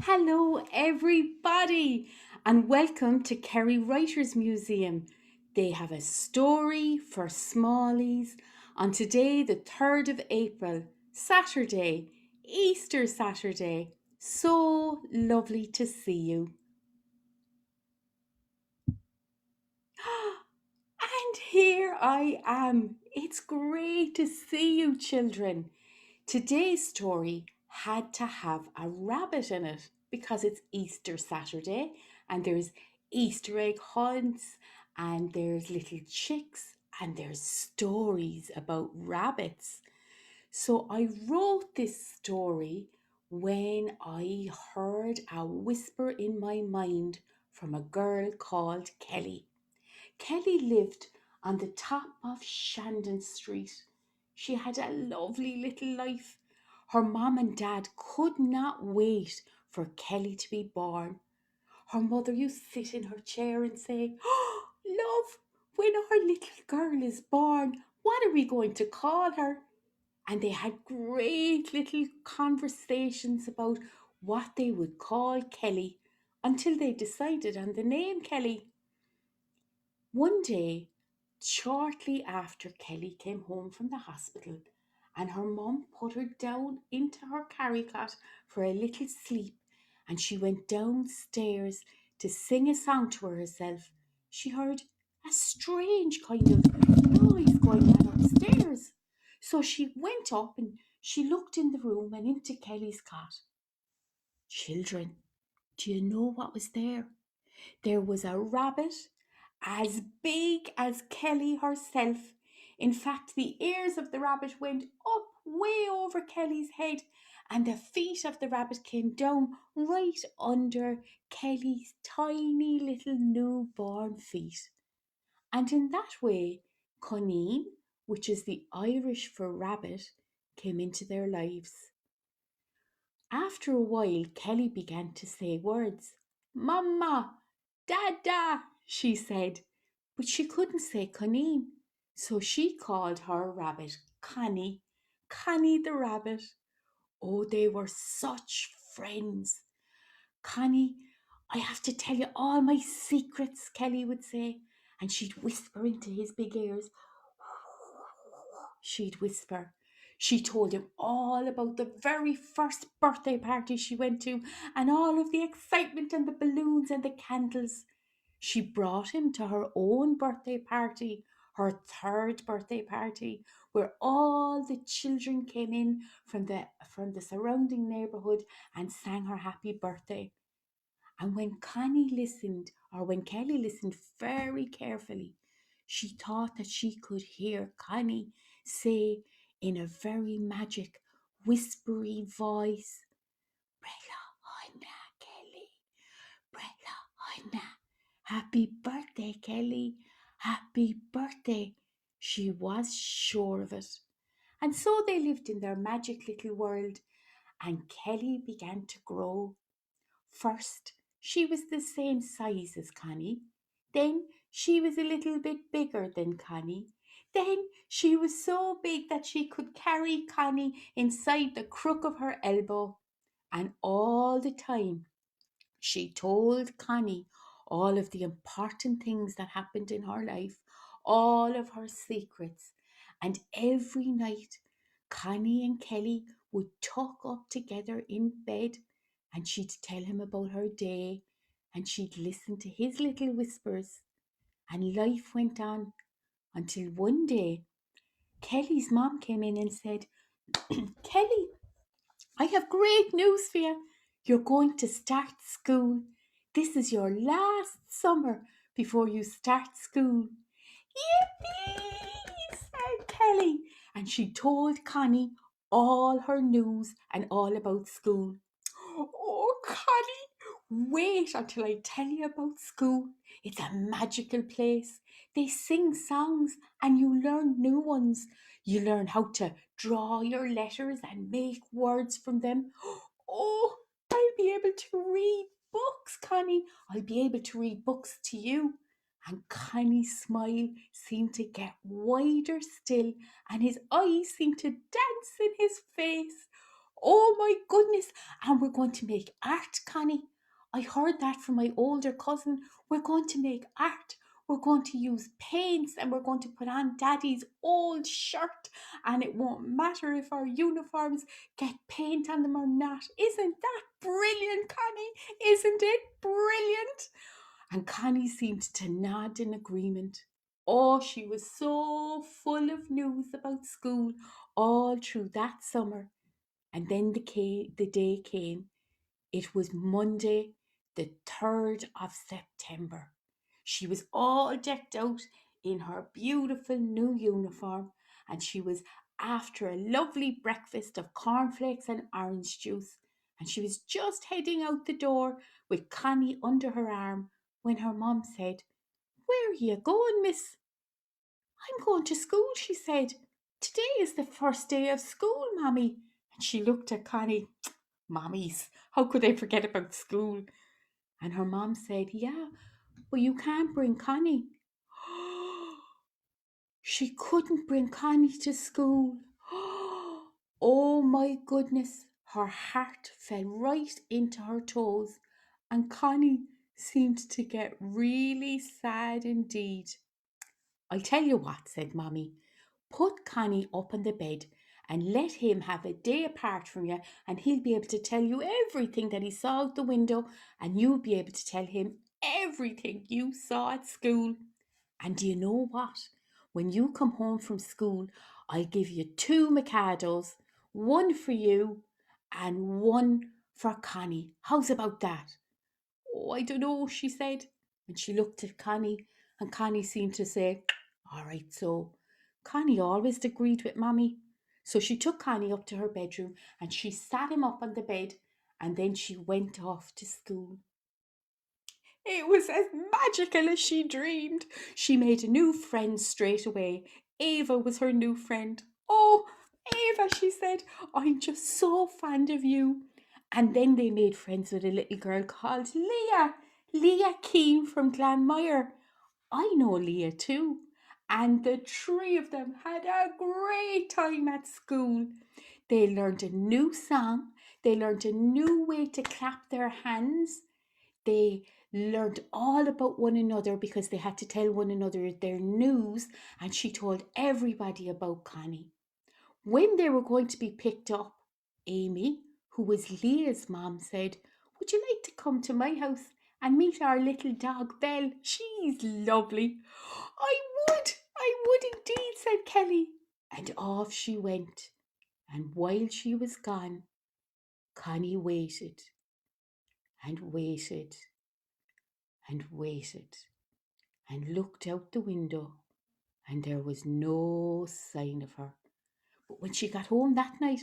Hello, everybody, and welcome to Kerry Writers Museum. They have a story for smallies on today, the 3rd of April, Saturday, Easter Saturday. So lovely to see you. And here I am. It's great to see you, children. Today's story had to have a rabbit in it because it's Easter Saturday and there's Easter egg hunts and there's little chicks and there's stories about rabbits. So I wrote this story when I heard a whisper in my mind from a girl called Kelly. Kelly lived on the top of Shandon Street. She had a lovely little life. Her mom and dad could not wait for Kelly to be born. Her mother used to sit in her chair and say, "Oh, love, when our little girl is born, what are we going to call her?" And they had great little conversations about what they would call Kelly until they decided on the name Kelly. One day, shortly after Kelly came home from the hospital, and her mum put her down into her carry cot for a little sleep, and she went downstairs to sing a song to herself, she heard a strange kind of noise going on upstairs. So she went up and she looked in the room and into Kelly's cot. Children, do you know what was there? There was a rabbit as big as Kelly herself. In fact, the ears of the rabbit went up way over Kelly's head, and the feet of the rabbit came down right under Kelly's tiny little newborn feet. And in that way, Connie, which is the Irish for rabbit, came into their lives. After a while, Kelly began to say words. "Mama, Dada," she said, but she couldn't say Connie. So she called her rabbit Connie, Connie the rabbit. Oh, they were such friends. "Connie, I have to tell you all my secrets," Kelly would say, and she'd whisper into his big ears. She'd whisper. She told him all about the very first birthday party she went to and all of the excitement and the balloons and the candles. She brought him to her own birthday party, her third birthday party, where all the children came in from the surrounding neighborhood and sang her happy birthday. And when Connie listened, or when Kelly listened very carefully, she thought that she could hear Connie say in a very magic, whispery voice, "Brella Anna, Kelly, Brella Anna. Happy birthday, Kelly. Happy birthday." She was sure of it. And so they lived in their magic little world, and Kelly began to grow. First, she was the same size as Connie. Then she was a little bit bigger than Connie. Then she was so big that she could carry Connie inside the crook of her elbow. And all the time, she told Connie all of the important things that happened in her life, all of her secrets. And every night, Connie and Kelly would tuck up together in bed and she'd tell him about her day and she'd listen to his little whispers. And life went on until one day, Kelly's mom came in and said, "Kelly, I have great news for you. You're going to start school. This is your last summer before you start school." "Yippee!" said Kelly, and she told Connie all her news and all about school. "Oh, Connie, wait until I tell you about school. It's a magical place. They sing songs and you learn new ones. You learn how to draw your letters and make words from them. Oh, I'll be able to read books, Connie. I'll be able to read books to you." And Connie's smile seemed to get wider still, and his eyes seemed to dance in his face. Oh my goodness. And we're going to make art, Connie. I heard that from my older cousin. We're going to make art. We're going to use paints and we're going to put on Daddy's old shirt. And it won't matter if our uniforms get paint on them or not. Isn't that brilliant, Connie? Isn't it brilliant? And Connie seemed to nod in agreement. Oh, she was so full of news about school all through that summer. And then the day came. It was Monday, the 3rd of September. She was all decked out in her beautiful new uniform, and she was after a lovely breakfast of cornflakes and orange juice. And she was just heading out the door with Connie under her arm when her mum said, "Where are you going, miss?" "I'm going to school," she said. "Today is the first day of school, Mommy." And she looked at Connie. Mommies, how could I forget about school? And her mom said, "Yeah, but you can't bring Connie." She couldn't bring Connie to school. Oh my goodness. Her heart fell right into her toes, and Connie seemed to get really sad indeed. "I'll tell you what," said Mommy. "Put Connie up on the bed and let him have a day apart from you, and he'll be able to tell you everything that he saw out the window, and you'll be able to tell him everything you saw at school. And do you know what? When you come home from school, I'll give you 2 Mikados, one for you and one for Connie. How's about that?" "Oh, I don't know," she said. And she looked at Connie, and Connie seemed to say, "All right, so." Connie always agreed with Mommy. So she took Connie up to her bedroom and she sat him up on the bed, and then she went off to school. It was as magical as she dreamed. She made a new friend straight away. Ava was her new friend. "Oh, Ava," she said, "I'm just so fond of you." And then they made friends with a little girl called Leah. Leah came from Glanmire. I know Leah too. And the 3 of them had a great time at school. They learned a new song. They learned a new way to clap their hands. They learned all about one another because they had to tell one another their news, and she told everybody about Connie. When they were going to be picked up, Amy, who was Leah's mom, said, "Would you like to come to my house and meet our little dog Belle? She's lovely." I would indeed," said Kelly. And off she went. And while she was gone, Connie waited and waited and waited and looked out the window, and there was no sign of her. But when she got home that night,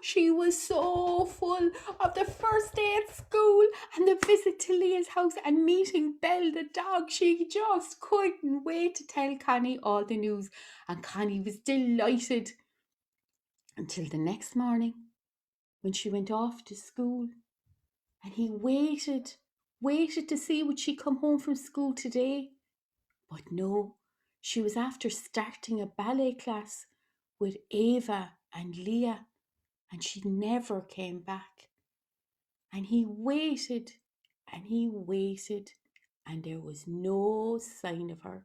she was so full of the first day at school and the visit to Leah's house and meeting Belle the dog. She just couldn't wait to tell Connie all the news, and Connie was delighted until the next morning when she went off to school. And he waited to see would she come home from school today. But no, she was after starting a ballet class with Ava and Leah, and she never came back. And he waited and he waited, and there was no sign of her.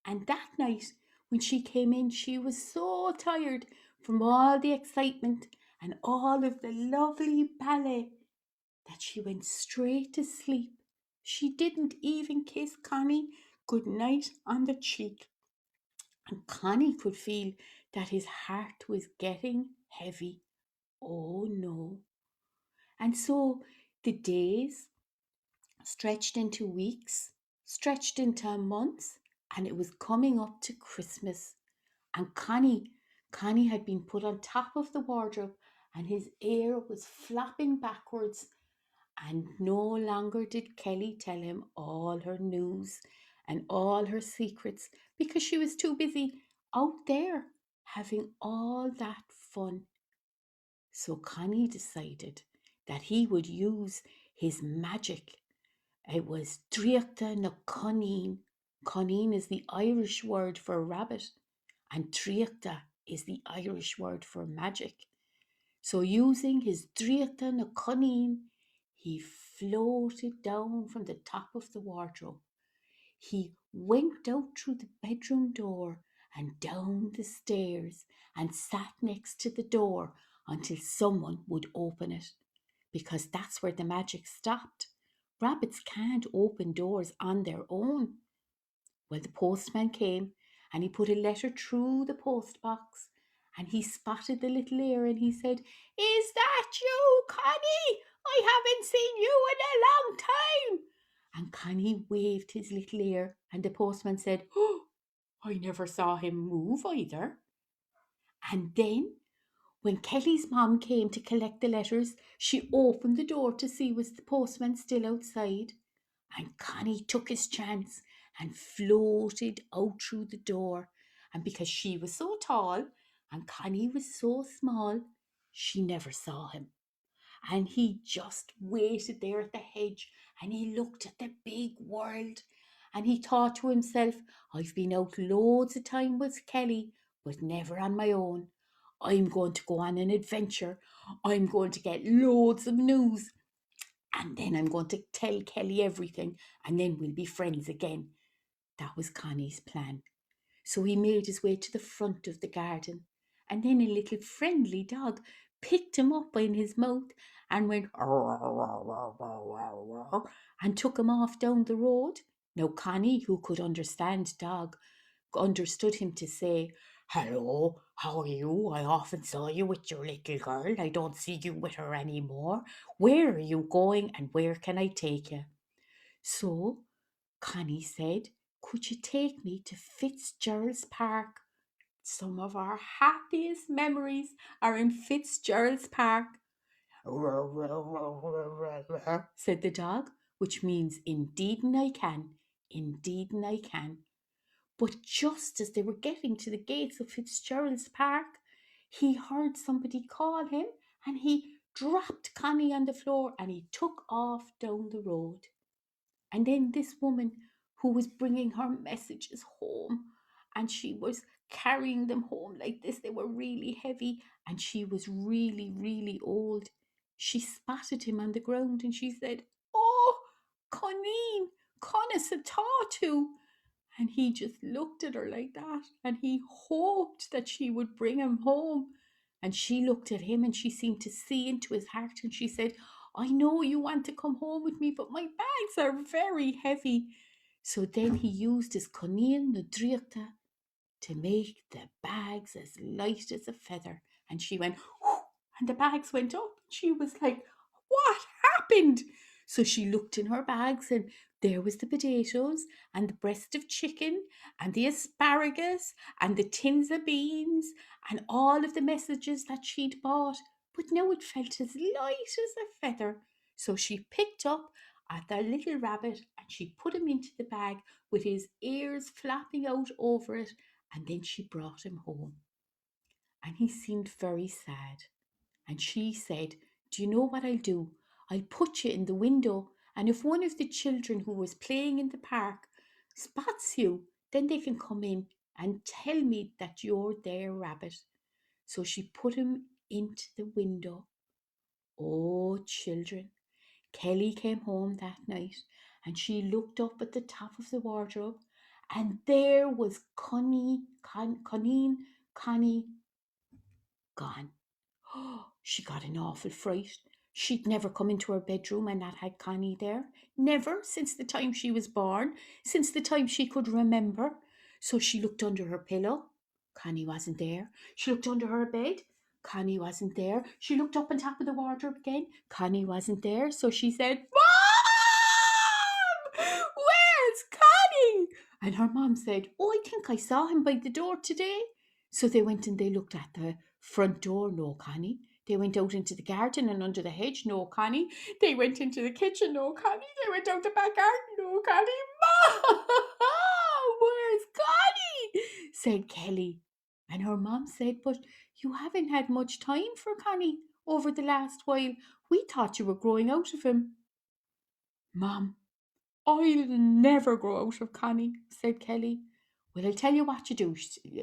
And that night, when she came in, she was so tired from all the excitement and all of the lovely ballet that she went straight to sleep. She didn't even kiss Connie good night on the cheek. And Connie could feel that his heart was getting heavy. Oh no. And so the days stretched into weeks, stretched into months, and it was coming up to Christmas. And Connie had been put on top of the wardrobe, and his ear was flapping backwards. And no longer did Kelly tell him all her news and all her secrets because she was too busy out there having all that fun. So Connie decided that he would use his magic. It was Tríochta na Conine. Conine is the Irish word for rabbit, and Tríochta is the Irish word for magic. So using his dríochta na Connie, he floated down from the top of the wardrobe. He went out through the bedroom door and down the stairs and sat next to the door until someone would open it, because that's where the magic stopped. Rabbits can't open doors on their own. Well, the postman came and he put a letter through the post box, and he spotted the little ear and he said, "Is that you, Connie? I haven't seen you in a long time." And Connie waved his little ear, and the postman said, "Oh, I never saw him move either." And then when Kelly's mom came to collect the letters, she opened the door to see was the postman still outside. And Connie took his chance and floated out through the door. And because she was so tall and Connie was so small, she never saw him. And he just waited there at the hedge and he looked at the big world. And he thought to himself, "I've been out loads of time with Kelly, but never on my own. I'm going to go on an adventure. I'm going to get loads of news. And then I'm going to tell Kelly everything, and then we'll be friends again." That was Connie's plan. So he made his way to the front of the garden, and then a little friendly dog picked him up in his mouth and went and took him off down the road. Now Connie, who could understand dog, understood him to say, "Hello, how are you? I often saw you with your little girl. I don't see you with her anymore. Where are you going and where can I take you?" So Connie said, "Could you take me to Fitzgerald's Park?" Some of our happiest memories are in Fitzgerald's Park, said the dog, which means indeed and I can, indeed and I can. But just as they were getting to the gates of Fitzgerald's Park, he heard somebody call him and he dropped Connie on the floor and he took off down the road. And then this woman who was bringing her messages home, and she was carrying them home like this, they were really heavy, and she was really, really old. She spotted him on the ground and she said, "Oh, Connie, Conas a tatu." And he just looked at her like that and he hoped that she would bring him home. And she looked at him and she seemed to see into his heart and she said, "I know you want to come home with me, but my bags are very heavy." So then he used his Conín na dríochta to make the bags as light as a feather. And she went, "Whoo," and the bags went up. She was like, "What happened?" So she looked in her bags and there was the potatoes and the breast of chicken and the asparagus and the tins of beans and all of the messages that she'd bought. But now it felt as light as a feather. So she picked up at the little rabbit and she put him into the bag with his ears flapping out over it, and then she brought him home. And he seemed very sad. And she said, "Do you know what I'll do? I'll put you in the window, and if one of the children who was playing in the park spots you, then they can come in and tell me that you're their rabbit." So she put him into the window. Oh, children, Kelly came home that night and she looked up at the top of the wardrobe, and there was Connie gone. She got an awful fright. She'd never come into her bedroom and not had Connie there. Never since the time she was born, since the time she could remember. So she looked under her pillow. Connie wasn't there. She looked under her bed. Connie wasn't there. She looked up on top of the wardrobe again. Connie wasn't there. So she said, "Mom! Where's Connie?" And her mom said, "Oh, I think I saw him by the door today." So they went and they looked at the front door, no Connie. They went out into the garden and under the hedge, no Connie. They went into the kitchen, no Connie. They went out the back garden, no Connie. "Mom, where's Connie?" said Kelly. And her mom said, "But you haven't had much time for Connie over the last while. We thought you were growing out of him." "Mom, I'll never grow out of Connie," said Kelly. "Well, I'll tell you what you do,"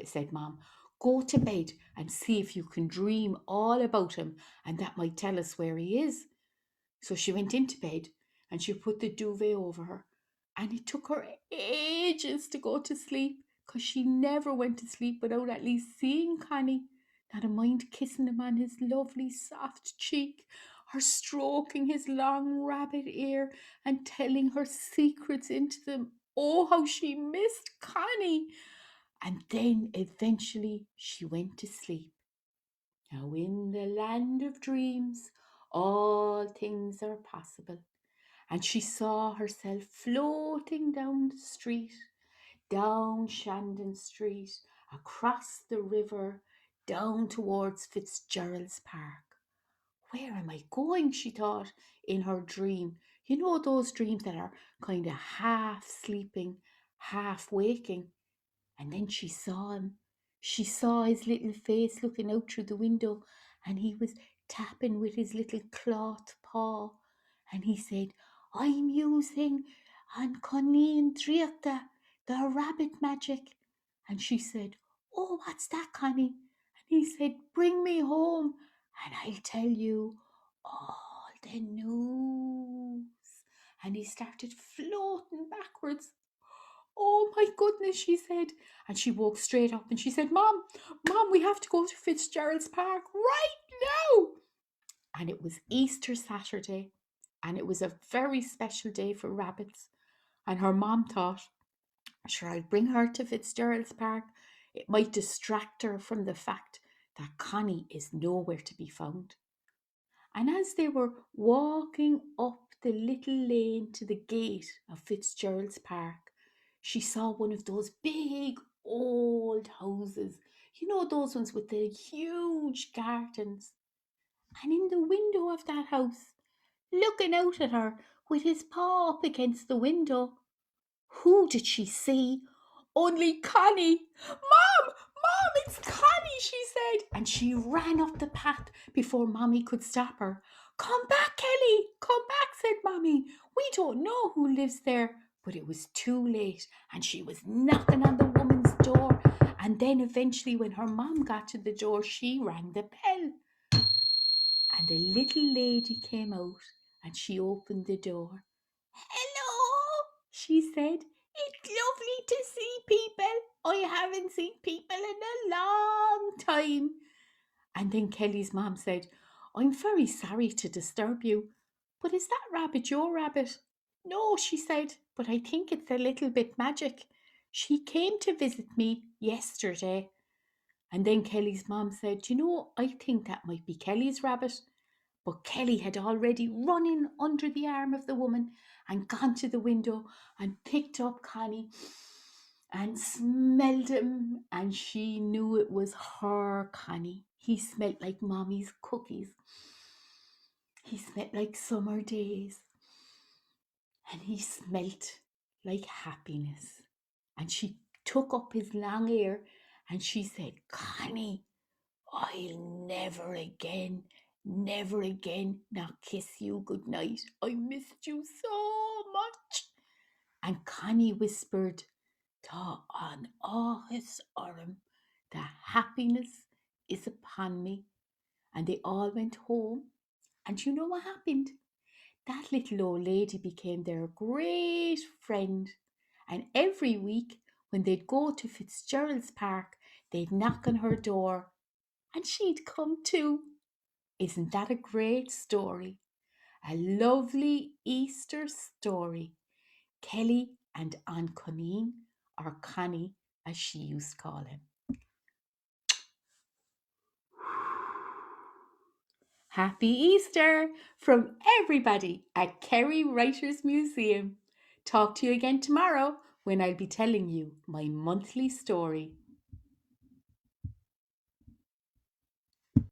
said Mom. Go to bed and see if you can dream all about him, and that might tell us where he is. So she went into bed and she put the duvet over her. And it took her ages to go to sleep because she never went to sleep without at least seeing Connie. Not a mind kissing him on his lovely soft cheek, or stroking his long rabbit ear and telling her secrets into them. Oh, how she missed Connie! And then eventually she went to sleep. Now, in the land of dreams, all things are possible. And she saw herself floating down the street, down Shandon Street, across the river, down towards Fitzgerald's Park. Where am I going? She thought in her dream. You know, those dreams that are kind of half sleeping, half waking. And then she saw him. She saw his little face looking out through the window, and he was tapping with his little cloth paw. And he said, I'm using an Connie and Driachta, the rabbit magic. And she said, oh, what's that, Connie? And he said, bring me home, and I'll tell you all the news. And he started floating backwards. Oh my goodness, she said. And she woke straight up and she said, Mom, we have to go to Fitzgerald's Park right now. And it was Easter Saturday, and it was a very special day for rabbits. And her mom thought, sure, I'll bring her to Fitzgerald's Park. It might distract her from the fact that Connie is nowhere to be found. And as they were walking up the little lane to the gate of Fitzgerald's Park, she saw one of those big old houses. You know, those ones with the huge gardens. And in the window of that house, looking out at her with his paw up against the window, who did she see? Only Connie. Mom, it's Connie, she said. And she ran up the path before Mommy could stop her. Come back, Kelly. Come back, said Mommy. We don't know who lives there. But it was too late, and she was knocking on the woman's door. And then eventually, when her mom got to the door, she rang the bell. And the little lady came out and she opened the door. Hello, she said. It's lovely to see people. I haven't seen people in a long time. And then Kelly's mom said, I'm very sorry to disturb you, but is that rabbit your rabbit? No, she said, but I think it's a little bit magic. She came to visit me yesterday. And then Kelly's mom said, I think that might be Kelly's rabbit. But Kelly had already run in under the arm of the woman and gone to the window and picked up Connie and smelled him, and she knew it was her Connie. He smelled like Mommy's cookies. He smelled like summer days, and he smelt like happiness. And she took up his long ear and she said, Connie, I'll never again not kiss you good night. I missed you so much. And Connie whispered, Ta on his arm, the happiness is upon me. And they all went home. And you know what happened? That little old lady became their great friend. And every week, when they'd go to Fitzgerald's Park, they'd knock on her door and she'd come too. Isn't that a great story? A lovely Easter story. Kelly and Aunt Connie, or Connie as she used to call him. Happy Easter from everybody at Kerry Writers Museum. Talk to you again tomorrow when I'll be telling you my monthly story.